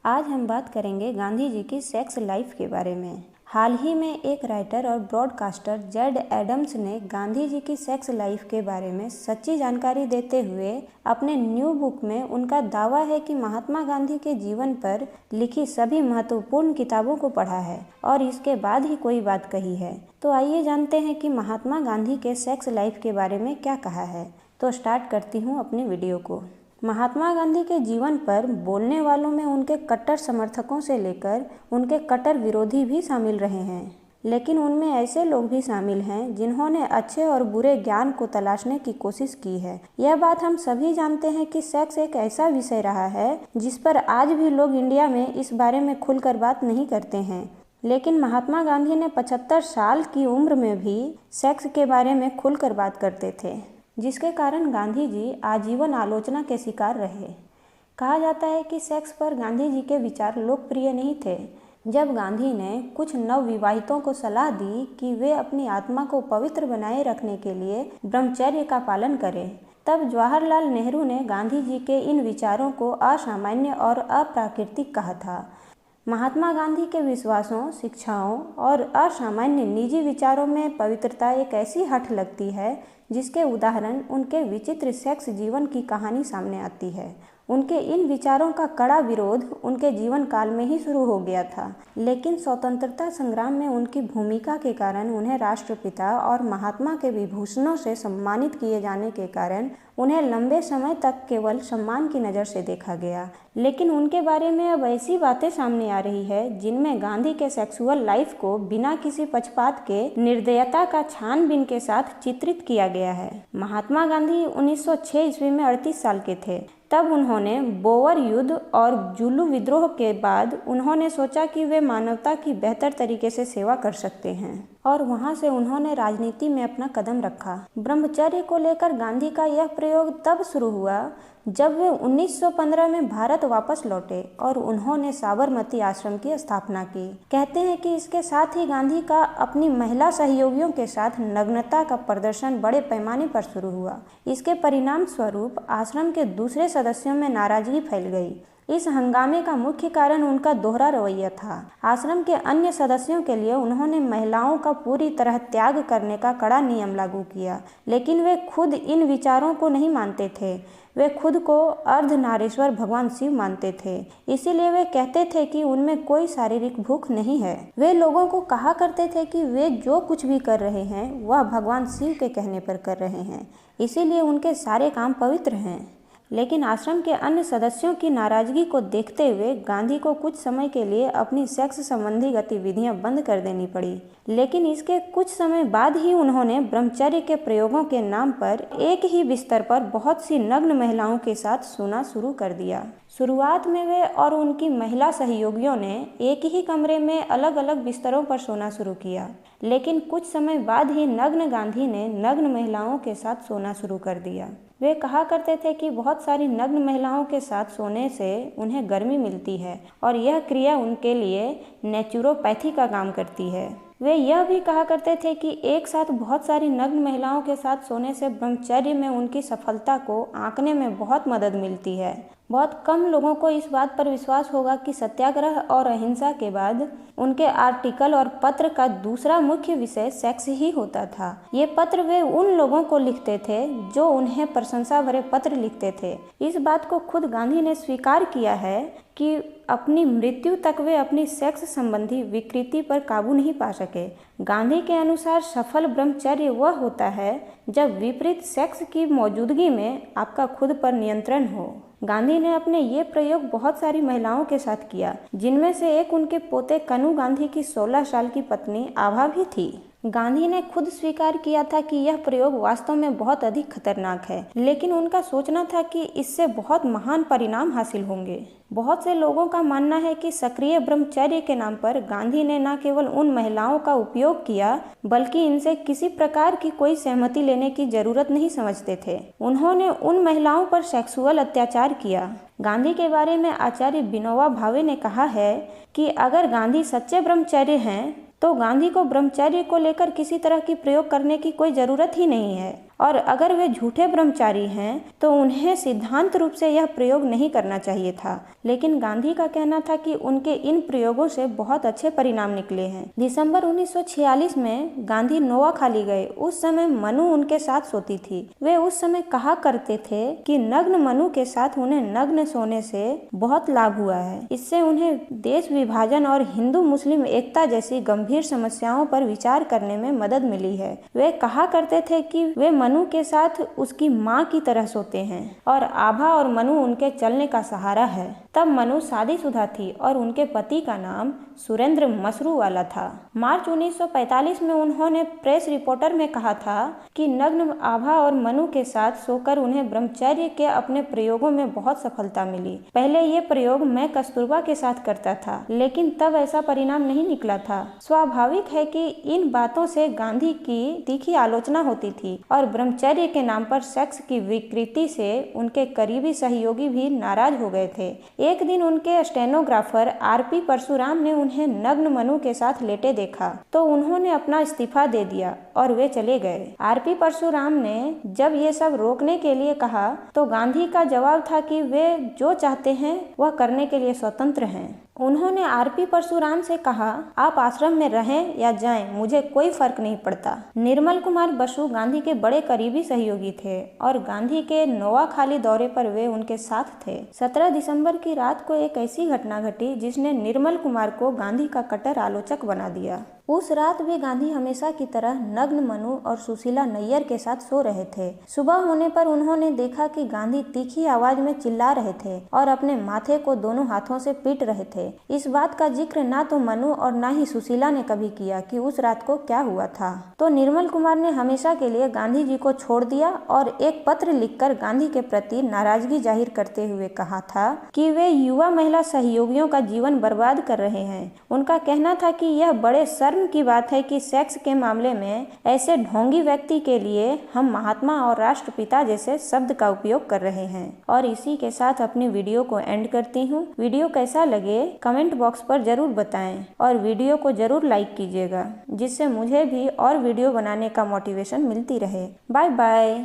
आज हम बात करेंगे गांधी जी की सेक्स लाइफ के बारे में। हाल ही में एक राइटर और ब्रॉडकास्टर जेड एडम्स ने गांधी जी की सेक्स लाइफ के बारे में सच्ची जानकारी देते हुए अपने न्यू बुक में उनका दावा है कि महात्मा गांधी के जीवन पर लिखी सभी महत्वपूर्ण किताबों को पढ़ा है और इसके बाद ही कोई बात कही है। तो आइए जानते हैं कि महात्मा गांधी के सेक्स लाइफ के बारे में क्या कहा है। तो स्टार्ट करती हूँ अपनी वीडियो को। महात्मा गांधी के जीवन पर बोलने वालों में उनके कट्टर समर्थकों से लेकर उनके कट्टर विरोधी भी शामिल रहे हैं, लेकिन उनमें ऐसे लोग भी शामिल हैं जिन्होंने अच्छे और बुरे ज्ञान को तलाशने की कोशिश की है। यह बात हम सभी जानते हैं कि सेक्स एक ऐसा विषय रहा है जिस पर आज भी लोग इंडिया में इस बारे में खुलकर बात नहीं करते हैं, लेकिन महात्मा गांधी ने 75 साल की उम्र में भी सेक्स के बारे में खुलकर बात करते थे, जिसके कारण गांधी जी आजीवन आलोचना के शिकार रहे। कहा जाता है कि सेक्स पर गांधी जी के विचार लोकप्रिय नहीं थे। जब गांधी ने कुछ नवविवाहितों को सलाह दी कि वे अपनी आत्मा को पवित्र बनाए रखने के लिए ब्रह्मचर्य का पालन करें, तब जवाहरलाल नेहरू ने गांधी जी के इन विचारों को असामान्य और अप्राकृतिक कहा था। महात्मा गांधी के विश्वासों, शिक्षाओं और असामान्य निजी विचारों में पवित्रता एक ऐसी हठ लगती है जिसके उदाहरण उनके विचित्र सेक्स जीवन की कहानी सामने आती है। उनके इन विचारों का कड़ा विरोध उनके जीवन काल में ही शुरू हो गया था, लेकिन स्वतंत्रता संग्राम में उनकी भूमिका के कारण उन्हें राष्ट्रपिता और महात्मा के विभूषणों से सम्मानित किए जाने के कारण उन्हें लंबे समय तक केवल सम्मान की नज़र से देखा गया। लेकिन उनके बारे में अब ऐसी बातें सामने आ रही है जिनमें गांधी के सेक्सुअल लाइफ को बिना किसी पक्षपात के निर्दयता का छानबीन के साथ चित्रित किया गया है। महात्मा गांधी 1906 ईस्वी में 38 साल के थे। तब उन्होंने बोअर युद्ध और जुलू विद्रोह के बाद उन्होंने सोचा कि वे मानवता की बेहतर तरीके से सेवा कर सकते हैं और वहां से उन्होंने राजनीति में अपना कदम रखा। ब्रह्मचर्य को लेकर गांधी का यह प्रयोग तब शुरू हुआ जब वे 1915 में भारत वापस लौटे और उन्होंने साबरमती आश्रम की स्थापना की। कहते हैं कि इसके साथ ही गांधी का अपनी महिला सहयोगियों के साथ नग्नता का प्रदर्शन बड़े पैमाने पर शुरू हुआ। इसके परिणाम स्वरूप आश्रम के दूसरे सदस्यों में नाराजगी फैल गई। इस हंगामे का मुख्य कारण उनका दोहरा रवैया था। आश्रम के अन्य सदस्यों के लिए उन्होंने महिलाओं का पूरी तरह त्याग करने का कड़ा नियम लागू किया, लेकिन वे खुद इन विचारों को नहीं मानते थे। वे खुद को अर्धनारीश्वर भगवान शिव मानते थे, इसीलिए वे कहते थे कि उनमें कोई शारीरिक भूख नहीं है। वे लोगों को कहा करते थे कि वे जो कुछ भी कर रहे हैं वह भगवान शिव के कहने पर कर रहे हैं, इसीलिए उनके सारे काम पवित्र हैं। लेकिन आश्रम के अन्य सदस्यों की नाराजगी को देखते हुए गांधी को कुछ समय के लिए अपनी सेक्स संबंधी गतिविधियां बंद कर देनी पड़ी, लेकिन इसके कुछ समय बाद ही उन्होंने ब्रह्मचर्य के प्रयोगों के नाम पर एक ही बिस्तर पर बहुत सी नग्न महिलाओं के साथ सोना शुरू कर दिया। शुरुआत में वे और उनकी महिला सहयोगियों ने एक ही कमरे में अलग अलग बिस्तरों पर सोना शुरू किया, लेकिन कुछ समय बाद ही नग्न गांधी ने नग्न महिलाओं के साथ सोना शुरू कर दिया। वे कहा करते थे कि बहुत सारी नग्न महिलाओं के साथ सोने से उन्हें गर्मी मिलती है और यह क्रिया उनके लिए नेचुरोपैथी का काम करती है। वे यह भी कहा करते थे कि एक साथ बहुत सारी नग्न महिलाओं के साथ सोने से ब्रह्मचर्य में उनकी सफलता को आंकने में बहुत मदद मिलती है। बहुत कम लोगों को इस बात पर विश्वास होगा कि सत्याग्रह और अहिंसा के बाद उनके आर्टिकल और पत्र का दूसरा मुख्य विषय सेक्स ही होता था। ये पत्र वे उन लोगों को लिखते थे जो उन्हें प्रशंसा भरे पत्र लिखते थे। इस बात को खुद गांधी ने स्वीकार किया है कि अपनी मृत्यु तक वे अपनी सेक्स संबंधी विकृति पर काबू नहीं पा सके। गांधी के अनुसार सफल ब्रह्मचर्य वह होता है जब विपरीत सेक्स की मौजूदगी में आपका खुद पर नियंत्रण हो। गांधी ने अपने ये प्रयोग बहुत सारी महिलाओं के साथ किया, जिनमें से एक उनके पोते कनू गांधी की 16 साल की पत्नी आभा भी थी। गांधी ने खुद स्वीकार किया था कि यह प्रयोग वास्तव में बहुत अधिक खतरनाक है, लेकिन उनका सोचना था कि इससे बहुत महान परिणाम हासिल होंगे। बहुत से लोगों का मानना है कि सक्रिय ब्रह्मचर्य के नाम पर गांधी ने न केवल उन महिलाओं का उपयोग किया, बल्कि इनसे किसी प्रकार की कोई सहमति लेने की जरूरत नहीं समझते थे। उन्होंने उन महिलाओं पर सेक्सुअल अत्याचार किया। गांधी के बारे में आचार्य विनोबा भावे ने कहा है कि अगर गांधी सच्चे ब्रह्मचर्य हैं तो गांधी को ब्रह्मचर्य को लेकर किसी तरह की प्रयोग करने की कोई ज़रूरत ही नहीं है और अगर वे झूठे ब्रह्मचारी हैं तो उन्हें सिद्धांत रूप से यह प्रयोग नहीं करना चाहिए था। लेकिन गांधी का कहना था कि उनके इन प्रयोगों से बहुत अच्छे परिणाम निकले हैं। दिसंबर 1946 में गांधी नोआखाली गए। उस समय मनु उनके साथ सोती थी। वे उस समय कहा करते थे कि नग्न मनु के साथ उन्हें नग्न सोने से बहुत लाभ हुआ है। इससे उन्हें देश विभाजन और हिंदू मुस्लिम एकता जैसी गंभीर समस्याओं पर विचार करने में मदद मिली है। वे कहा करते थे कि वे मनु के साथ उसकी माँ की तरह सोते हैं और आभा और मनु उनके चलने का सहारा है। तब मनु शादीशुदा थी और उनके पति का नाम सुरेंद्र मसरू वाला था। मार्च 1945 में उन्होंने प्रेस रिपोर्टर में कहा था कि नग्न आभा और मनु के साथ सोकर उन्हें ब्रह्मचर्य के अपने प्रयोगों में बहुत सफलता मिली। पहले ये प्रयोग मैं कस्तूरबा के साथ करता था, लेकिन तब ऐसा परिणाम नहीं निकला था। स्वाभाविक है कि इन बातों से गांधी की तीखी आलोचना होती थी और ब्रह्मचर्य के नाम पर सेक्स की विकृति से उनके करीबी सहयोगी भी नाराज हो गए थे। एक दिन उनके स्टेनोग्राफर आरपी परशुराम ने उन्हें नग्न मनु के साथ लेटे देखा तो उन्होंने अपना इस्तीफा दे दिया और वे चले गए। आरपी परशुराम ने जब ये सब रोकने के लिए कहा तो गांधी का जवाब था कि वे जो चाहते हैं वह करने के लिए स्वतंत्र हैं। उन्होंने आरपी परशुराम से कहा, आप आश्रम में रहें या जाएं, मुझे कोई फर्क नहीं पड़ता। निर्मल कुमार बसु गांधी के बड़े करीबी सहयोगी थे और गांधी के नोआखाली दौरे पर वे उनके साथ थे। 17 दिसंबर की रात को एक ऐसी घटना घटी जिसने निर्मल कुमार को गांधी का कट्टर आलोचक बना दिया। उस रात भी गांधी हमेशा की तरह नग्न मनु और सुशीला नैयर के साथ सो रहे थे। सुबह होने पर उन्होंने देखा कि गांधी तीखी आवाज में चिल्ला रहे थे और अपने माथे को दोनों हाथों से पीट रहे थे। इस बात का जिक्र ना तो मनु और ना ही सुशीला ने कभी किया कि उस रात को क्या हुआ था। तो निर्मल कुमार ने हमेशा के लिए गांधी जी को छोड़ दिया और एक पत्र लिखकर गांधी के प्रति नाराजगी जाहिर करते हुए कहा था कि वे युवा महिला सहयोगियों का जीवन बर्बाद कर रहे हैं। उनका कहना था कि यह बड़े शर्म की बात है कि सेक्स के मामले में ऐसे ढोंगी व्यक्ति के लिए हम महात्मा और राष्ट्रपिता जैसे शब्द का उपयोग कर रहे हैं। और इसी के साथ अपनी वीडियो को एंड करती हूँ। वीडियो कैसा लगे कमेंट बॉक्स पर जरूर बताएं और वीडियो को जरूर लाइक कीजिएगा, जिससे मुझे भी और वीडियो बनाने का मोटिवेशन मिलती रहे। Bye bye.